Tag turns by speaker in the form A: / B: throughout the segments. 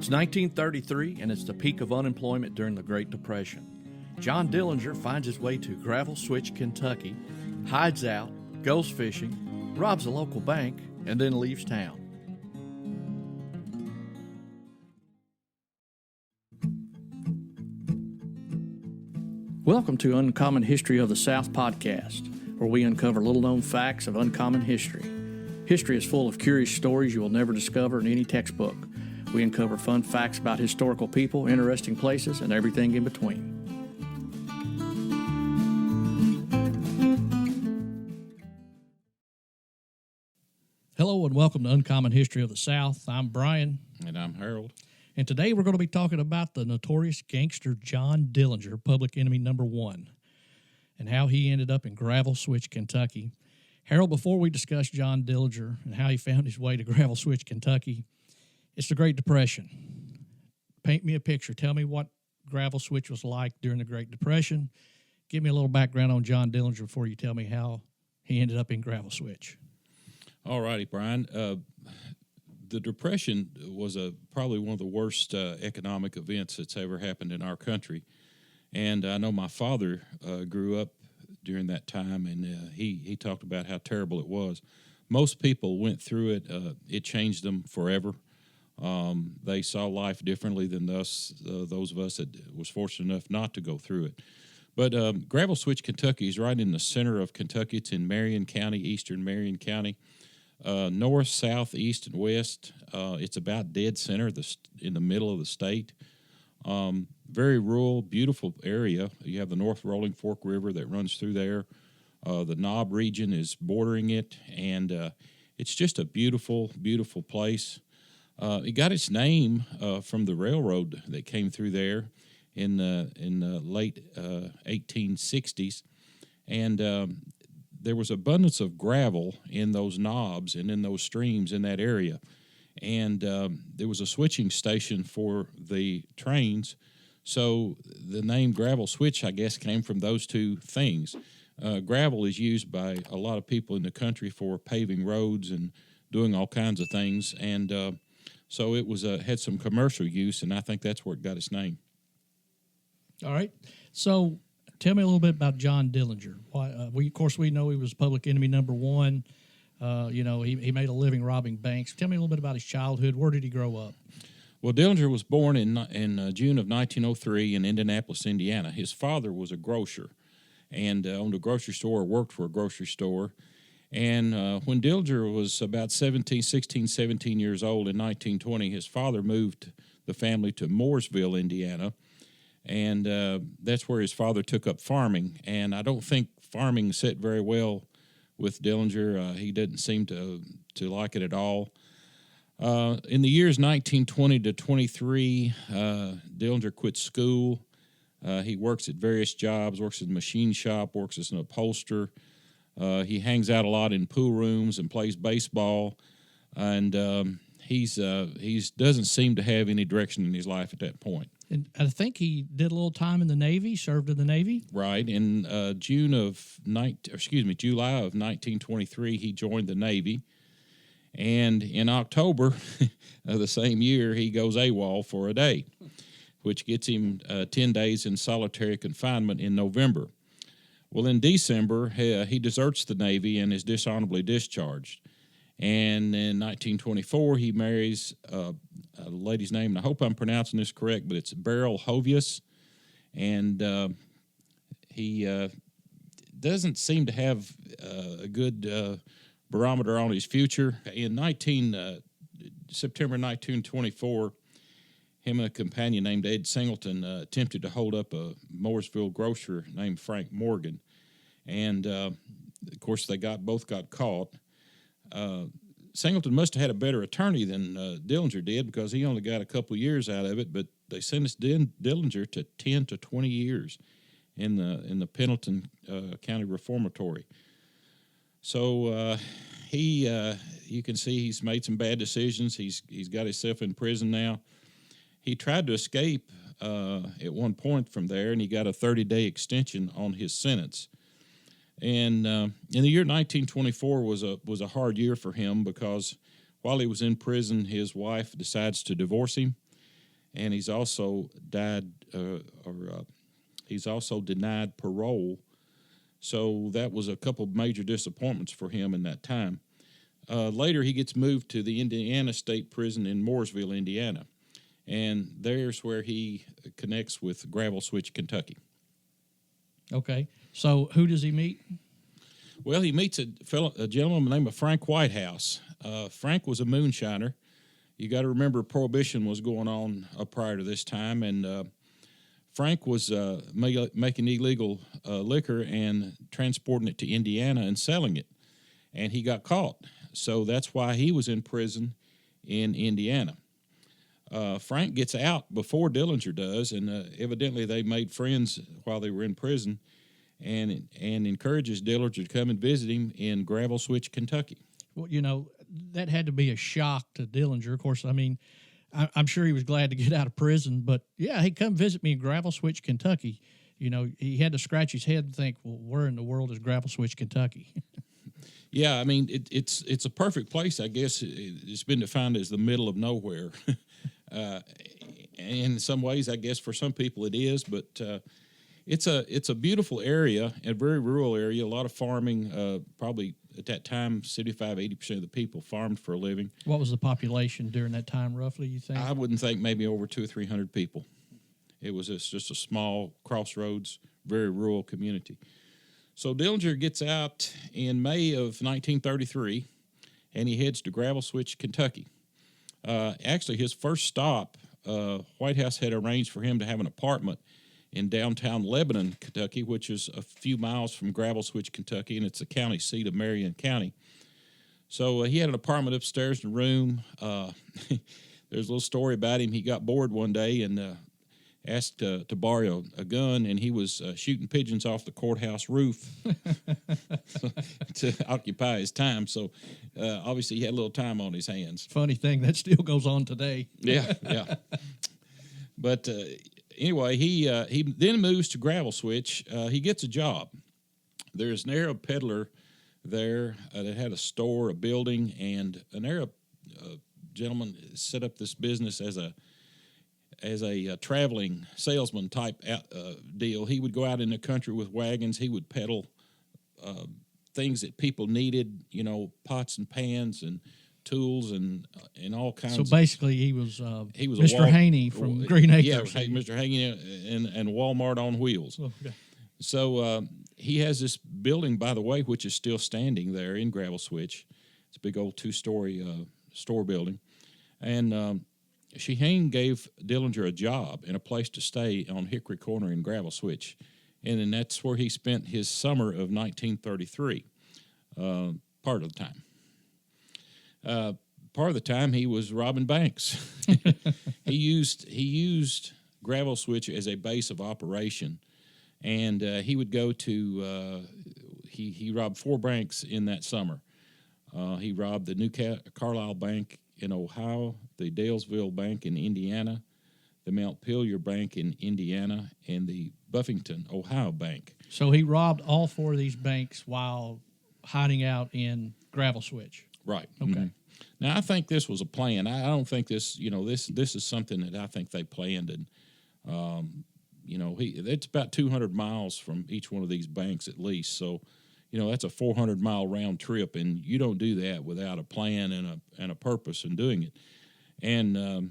A: It's 1933, and it's the peak of unemployment during the Great Depression. John Dillinger finds his way to Gravel Switch, Kentucky, hides out, goes fishing, robs a local bank, and then leaves town. Welcome to Uncommon History of the South podcast, where we uncover little-known facts of uncommon history. History is full of curious stories you will never discover in any textbook. We uncover fun facts about historical people, interesting places, and everything in between. Hello and welcome to Uncommon History of the South. I'm Brian.
B: And I'm Harold.
A: And today we're going to be talking about the notorious gangster John Dillinger, public enemy number one, and how he ended up in Gravel Switch, Kentucky. Harold, before we discuss John Dillinger and how he found his way to Gravel Switch, Kentucky, it's the Great Depression. Paint me a picture. Tell me what Gravel Switch was like during the Great Depression. Give me a little background on John Dillinger before you tell me how he ended up in Gravel Switch.
B: All righty, Brian. The Depression was probably one of the worst economic events that's ever happened in our country. And I know my father grew up during that time, and he talked about how terrible it was. Most people went through it. It changed them forever. They saw life differently than us, those of us that was fortunate enough not to go through it. But Gravel Switch, Kentucky is right in the center of Kentucky. It's in Marion County, eastern Marion County. North, south, east, and west. It's about dead center, in the middle of the state. Very rural, beautiful area. You have the North Rolling Fork River that runs through there. The Knob region is bordering it, and it's just a beautiful, beautiful place. It got its name from the railroad that came through there in the late 1860s, and there was abundance of gravel in those knobs and in those streams in that area, and there was a switching station for the trains, so the name Gravel Switch, I guess, came from those two things. Gravel is used by a lot of people in the country for paving roads and doing all kinds of things, and so it was had some commercial use, and I think that's where it got its name.
A: All right. So tell me a little bit about John Dillinger. We know he was public enemy number one. He made a living robbing banks. Tell me a little bit about his childhood. Where did he grow up?
B: Well, Dillinger was born in June of 1903 in Indianapolis, Indiana. His father was a grocer and owned a grocery store, or worked for a grocery store. And when Dillinger was about 16, 17 years old in 1920, his father moved the family to Mooresville, Indiana, and that's where his father took up farming. And I don't think farming set very well with Dillinger. He didn't seem to like it at all. In the years 1920 to 23, Dillinger quit school. He works at various jobs, works at a machine shop, works as an upholsterer. He hangs out a lot in pool rooms and plays baseball, and he doesn't seem to have any direction in his life at that point.
A: And I think he did a little time in the Navy, served in the Navy.
B: Right. In July of 1923, he joined the Navy, and in October of the same year, he goes AWOL for a day, which gets him 10 days in solitary confinement in November. Well, in December, he deserts the Navy and is dishonorably discharged. And in 1924, he marries a lady's name, and I hope I'm pronouncing this correct, but it's Beryl Hovius. And he doesn't seem to have a good barometer on his future. In September 1924, him and a companion named Ed Singleton attempted to hold up a Mooresville grocer named Frank Morgan. And, of course, they both got caught. Singleton must have had a better attorney than Dillinger did, because he only got a couple years out of it, but they sentenced Dillinger to 10 to 20 years in the Pendleton County Reformatory. So you can see he's made some bad decisions. He's got himself in prison now. He tried to escape at one point from there, and he got a 30-day extension on his sentence. And in the year 1924 was a hard year for him, because while he was in prison, his wife decides to divorce him, and he's also he's also denied parole. So that was a couple of major disappointments for him in that time. Later, he gets moved to the Indiana State Prison in Mooresville, Indiana, and there's where he connects with Gravel Switch, Kentucky.
A: Okay. So who does he meet?
B: Well, he meets a gentleman named Frank Whitehouse. Frank was a moonshiner. You got to remember Prohibition was going on prior to this time, and Frank was making illegal liquor and transporting it to Indiana and selling it, and he got caught. So that's why he was in prison in Indiana. Frank gets out before Dillinger does, and evidently they made friends while they were in prison, and encourages Dillinger to come and visit him in Gravel Switch, Kentucky.
A: Well, that had to be a shock to Dillinger. Of course, I mean, I'm sure he was glad to get out of prison, but yeah, hey, come visit me in Gravel Switch, Kentucky. He had to scratch his head and think, well, where in the world is Gravel Switch, Kentucky?
B: Yeah, I mean, it's a perfect place, I guess. It's been defined as the middle of nowhere. In some ways, I guess for some people it is, but it's a beautiful area, a very rural area, a lot of farming, probably at that time, 75-80% of the people farmed for a living.
A: What was the population during that time, roughly, you think?
B: I wouldn't think maybe over 200 or 300 people. It was just a small crossroads, very rural community. So Dillinger gets out in May of 1933, and he heads to Gravel Switch, Kentucky. Actually, his first stop, Whitehouse had arranged for him to have an apartment in downtown Lebanon, Kentucky, which is a few miles from Gravel Switch, Kentucky, and it's the county seat of Marion County. So he had an apartment upstairs in a room. There's a little story about him. He got bored one day and asked to borrow a gun, and he was shooting pigeons off the courthouse roof to occupy his time. So obviously he had a little time on his hands.
A: Funny thing, that still goes on today.
B: Yeah. But anyway, he then moves to Gravel Switch. He gets a job. There's an Arab peddler there that had a store, a building, and an Arab gentleman set up this business as a traveling salesman type deal. He would go out in the country with wagons. He would peddle things that people needed, pots and pans and tools and all kinds.
A: So basically, he was
B: Mr.
A: Mr. Haney from Green Acres.
B: Yeah, Mr. Haney and Walmart on wheels.
A: Oh, okay.
B: So he has this building, by the way, which is still standing there in Gravel Switch. It's a big old 2-story store building. And Shehane gave Dillinger a job and a place to stay on Hickory Corner in Gravel Switch. And then that's where he spent his summer of 1933, part of the time. Part of the time he was robbing banks. He used Gravel Switch as a base of operation, and he would go to he robbed 4 banks in that summer. He robbed the New Carlisle Bank in Ohio, the Dalesville Bank in Indiana, the Montpelier Bank in Indiana, and the Buffington, Ohio Bank.
A: So he robbed all 4 of these banks while hiding out in Gravel Switch.
B: Right.
A: Okay.
B: Mm-hmm. Now, I think this was a plan. I don't think this is something that I think they planned. And, it's about 200 miles from each one of these banks at least. So, that's a 400-mile round trip, and you don't do that without a plan and a purpose in doing it. And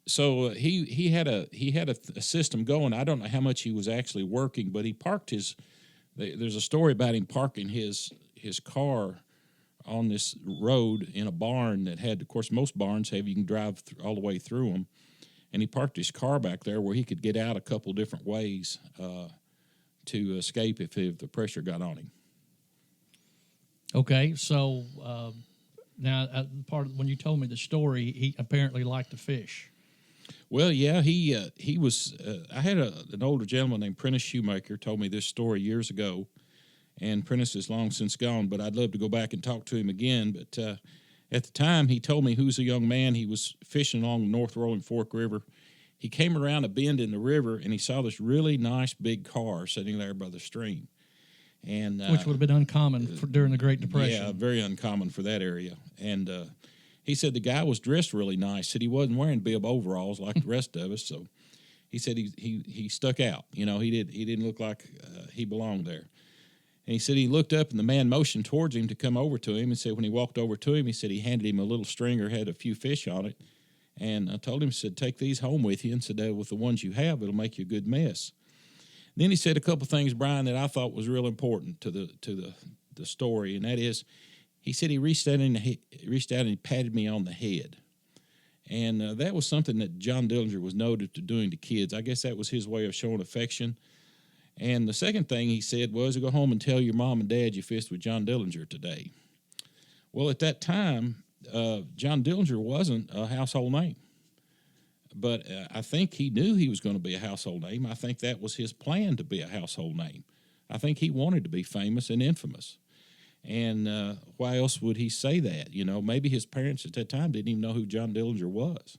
B: so he had a system going. I don't know how much he was actually working, but he parked there's a story about him parking his car on this road in a barn that had, of course, most barns have, you can drive all the way through them. And he parked his car back there where he could get out a couple different ways to escape if the pressure got on him.
A: Okay, so now when you told me the story, he apparently liked to fish.
B: Well, yeah, he was. I had an older gentleman named Prentice Shoemaker told me this story years ago, and Prentice is long since gone. But I'd love to go back and talk to him again. But at the time, he told me he was a young man. He was fishing along the North Rolling Fork River. He came around a bend in the river, and he saw this really nice big car sitting there by the stream. And
A: which would have been uncommon during the Great Depression.
B: Yeah, very uncommon for that area. And he said the guy was dressed really nice. Said he wasn't wearing bib overalls like the rest of us. So he said he stuck out. He didn't look like he belonged there. And he said he looked up and the man motioned towards him to come over to him. And said when he walked over to him, he said he handed him a little stringer, had a few fish on it. And I told him, said, take these home with you. And said, with the ones you have, it'll make you a good mess. And then he said a couple things, Brian, that I thought was real important to the story. And that is, he said he reached out and he patted me on the head. And that was something that John Dillinger was noted to doing to kids. I guess that was his way of showing affection. And the second thing he said was, go home and tell your mom and dad you fished with John Dillinger today. Well, at that time, John Dillinger wasn't a household name. But I think he knew he was going to be a household name. I think that was his plan to be a household name. I think he wanted to be famous and infamous. And why else would he say that? Maybe his parents at that time didn't even know who John Dillinger was.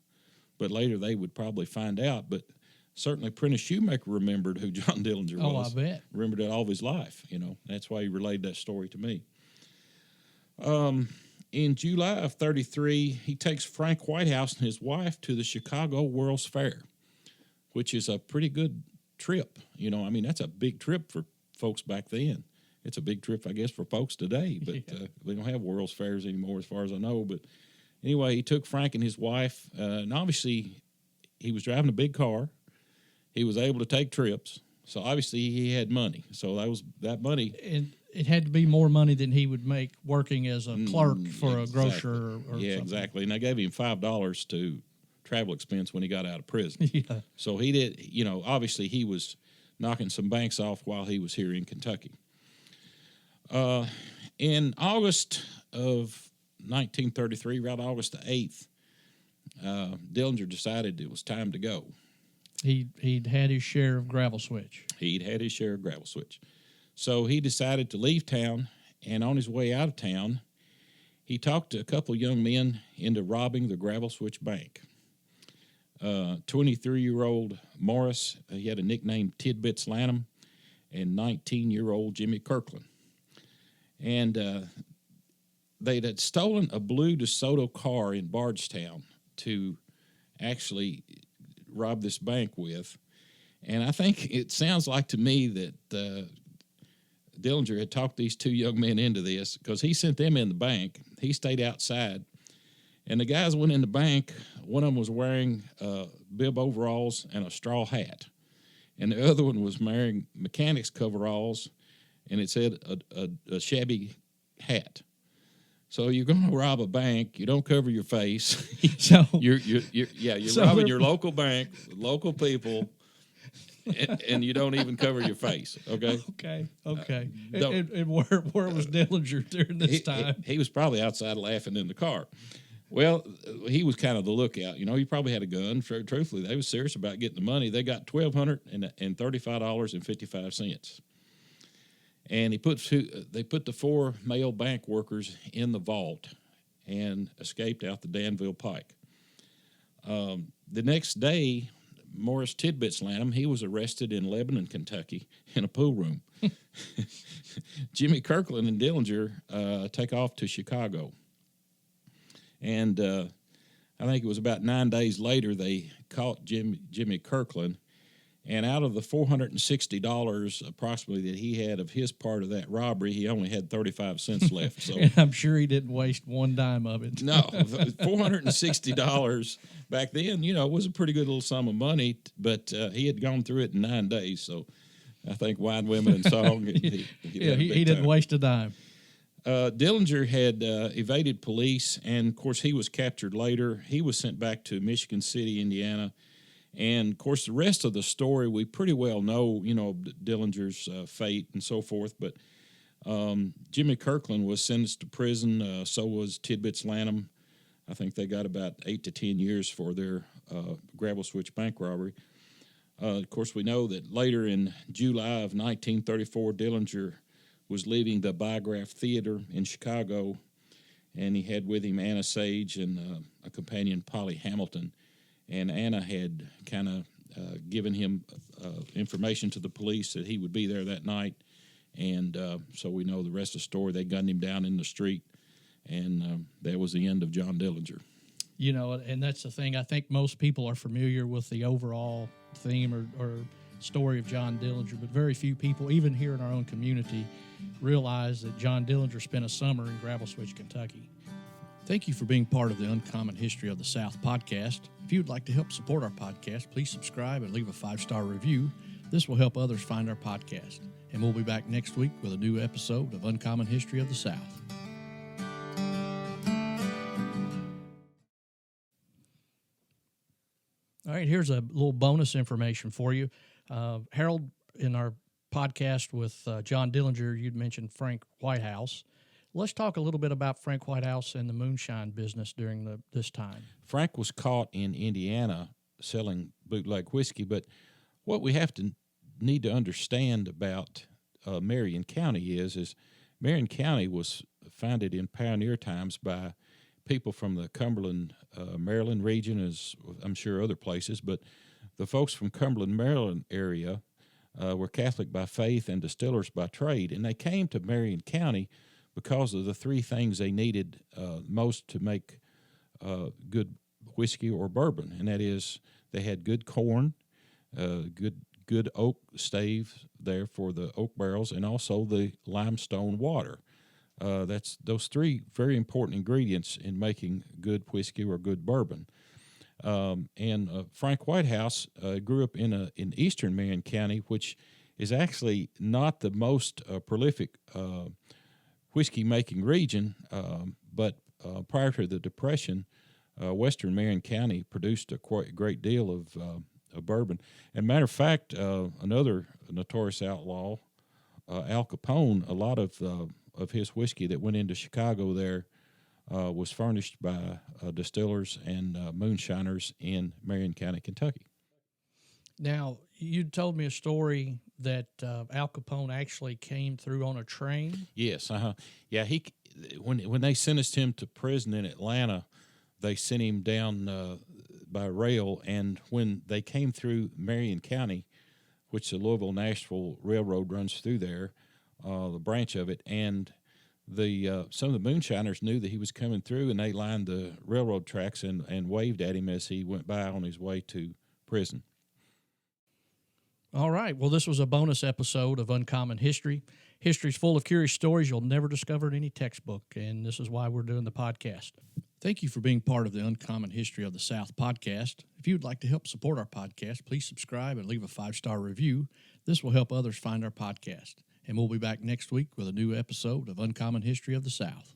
B: But later they would probably find out. But certainly Prentice Shoemaker remembered who John Dillinger was.
A: Oh, I bet.
B: Remembered it all of his life. That's why he relayed that story to me. In July of 1933, he takes Frank Whitehouse and his wife to the Chicago World's Fair, which is a pretty good trip. That's a big trip for folks back then. It's a big trip, I guess, for folks today, but they don't have World's Fairs anymore as far as I know. But anyway, he took Frank and his wife, and obviously he was driving a big car. He was able to take trips, so obviously he had money. So that money.
A: And it had to be more money than he would make working as a clerk for a grocer or
B: yeah,
A: something.
B: Exactly. And I gave him $5 to travel expense when he got out of prison.
A: Yeah.
B: So he did, obviously he was knocking some banks off while he was here in Kentucky. In August of 1933, around August the 8th, Dillinger decided it was time to go.
A: He'd had his share of gravel switch.
B: He'd had his share of gravel switch. So he decided to leave town, and on his way out of town, he talked to a couple of young men into robbing the Gravel Switch Bank. 23-year-old Morris, he had a nickname Tidbits Lanham, and 19-year-old Jimmy Kirkland. And they had stolen a blue DeSoto car in Bardstown to actually rob this bank with. And I think it sounds like to me that Dillinger had talked these two young men into this because he sent them in the bank. He stayed outside. And the guys went in the bank. One of them was wearing bib overalls and a straw hat. And the other one was wearing mechanics coveralls, and it said a shabby hat. So you're going to rob a bank. You don't cover your face.
A: So
B: you're robbing your local bank, local people, and you don't even cover your face. Okay.
A: Okay. And where was Dillinger during this time?
B: He was probably outside laughing in the car. Well, he was kind of the lookout. He probably had a gun. Truthfully, they was serious about getting the money. They got $1,235.55. And they put the four male bank workers in the vault and escaped out the Danville Pike. The next day, Morris Tidbits Lanham, he was arrested in Lebanon, Kentucky, in a pool room. Jimmy Kirkland and Dillinger take off to Chicago. And I think it was about 9 days later they caught Jimmy Kirkland. And out of the $460 approximately that he had of his part of that robbery, he only had 35 cents left. So
A: and I'm sure he didn't waste one dime of it.
B: No, $460 back then, was a pretty good little sum of money, but he had gone through it in 9 days. So I think wine, women, and song. He
A: didn't waste a dime.
B: Dillinger had evaded police, and, of course, he was captured later. He was sent back to Michigan City, Indiana. And, of course, the rest of the story we pretty well know, Dillinger's fate and so forth. But Jimmy Kirkland was sentenced to prison. So was Tidbits Lanham. I think they got about 8 to 10 years for their gravel switch bank robbery. Of course, we know that later in July of 1934, Dillinger was leaving the Biograph Theater in Chicago, and he had with him Anna Sage and a companion, Polly Hamilton. And Anna had kind of given him information to the police that he would be there that night. And so we know the rest of the story. They gunned him down in the street and that was the end of John Dillinger.
A: You know, and that's the thing. I think most people are familiar with the overall theme or story of John Dillinger, but very few people, even here in our own community, realize that John Dillinger spent a summer in Gravel Switch, Kentucky. Thank you for being part of the Uncommon History of the South podcast. If you would like to help support our podcast, please subscribe and leave a 5-star review. This will help others find our podcast. And we'll be back next week with a new episode of Uncommon History of the South. All right, here's a little bonus information for you. Harold, in our podcast with John Dillinger, you'd mentioned Frank Whitehouse. Let's talk a little bit about Frank Whitehouse and the moonshine business during this time.
B: Frank was caught in Indiana selling bootleg whiskey, but what we need to understand about Marion County is Marion County was founded in pioneer times by people from the Cumberland, Maryland region, as I'm sure other places, but the folks from Cumberland, Maryland area were Catholic by faith and distillers by trade, and they came to Marion County because of the three things they needed most to make good whiskey or bourbon, and that is they had good corn, good oak stave there for the oak barrels, and also the limestone water. That's those three very important ingredients in making good whiskey or good bourbon. Frank Whitehouse grew up in eastern Marion County, which is actually not the most prolific whiskey-making region, but prior to the Depression, western Marion County produced a great deal of bourbon. And matter of fact, another notorious outlaw, Al Capone, a lot of his whiskey that went into Chicago there was furnished by distillers and moonshiners in Marion County, Kentucky.
A: Now, you told me a story that Al Capone actually came through on a train.
B: Yes, yeah. When they sentenced him to prison in Atlanta, they sent him down by rail, and when they came through Marion County, which the Louisville-Nashville Railroad runs through there, the branch of it, and some of the moonshiners knew that he was coming through, and they lined the railroad tracks and waved at him as he went by on his way to prison.
A: All right. Well, this was a bonus episode of Uncommon History. History's full of curious stories you'll never discover in any textbook, and this is why we're doing the podcast. Thank you for being part of the Uncommon History of the South podcast. If you'd like to help support our podcast, please subscribe and leave a 5-star review. This will help others find our podcast. And we'll be back next week with a new episode of Uncommon History of the South.